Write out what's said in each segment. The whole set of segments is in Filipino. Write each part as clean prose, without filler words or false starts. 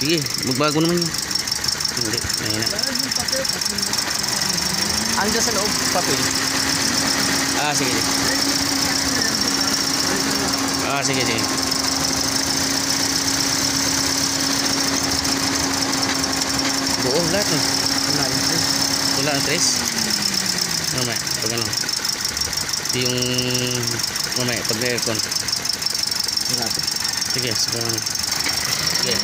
Sige, magbago naman yun. Hindi, mahina. Andiyan sa loob, papel. Sige. Sige. Buo lahat eh. Wala ang tres. Mamaya, pag ano. Yung mamaya, pag na-aircon. Sige, siguro. Sige.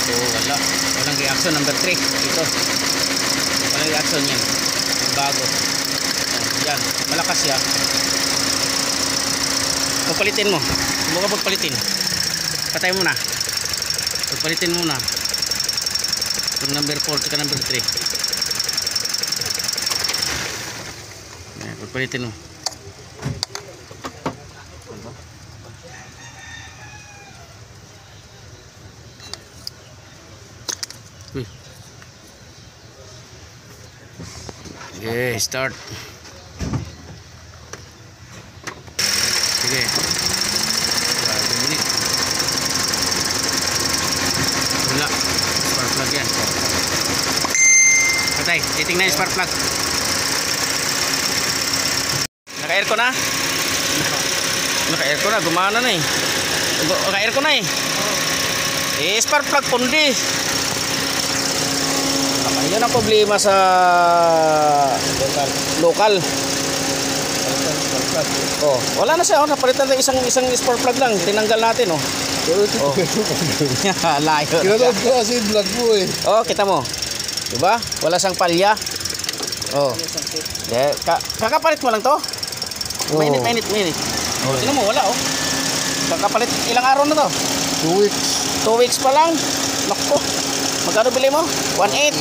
So, walang reaction number 3 ito. Walang reaction yan. Bago. Yan, malakas yan. Pagpalitin mo. Subukan pagpalitin. Patay mo na. Pagpalitin mo na. Yung number 4 at number 3. Yan, pagpalitin mo. Okay, start. Sige. Wala. Spark plug yan. Patay, titingnan yung spark plug. Naka-aircon na? Naka-aircon na, gumana na eh. Naka-aircon na eh. Spark plug kundi. Yan ang problema sa local. Wala na siya. Napalitan ng isang spark plug lang. Tinanggal natin. Layo. Kinalog ko kasi vlog mo eh. Kita mo. Diba? Wala siyang palya. Kakapalit mo lang to. Minute. Tingnan mo, wala kakapalit. Ilang araw na to? 2 weeks. 2 weeks pa lang. Nakpo. Magkano bili mo? 1.8.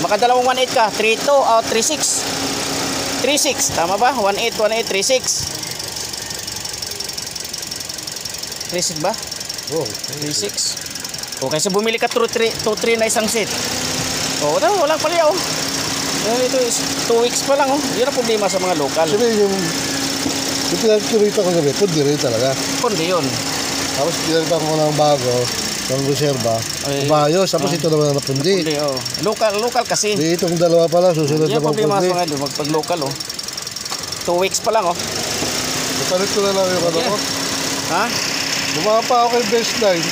Makadalawang 1.8 ka. 3.2 o 3.6. 3.6, tama ba? 1.8, 3.6. 3.6 ba? 3.6. Kaysa bumili ka 2.3 na isang set. Wala pala ito is 2 weeks pa lang. Yun ang problema sa mga local. Sabi yung pinagkirita ko gabi, pundi rin talaga. Pundi yun. Tapos pinagkirita ko ng bago, ng reserva. Umayos, tapos ito naman na pundi. Local kasi. Di itong dalawa pala, susunod na yung problema pundi. sa mga pag local 2 weeks pa lang Napalit ko na lang yung ano ko. Ha? Bumapa ako kay baseline.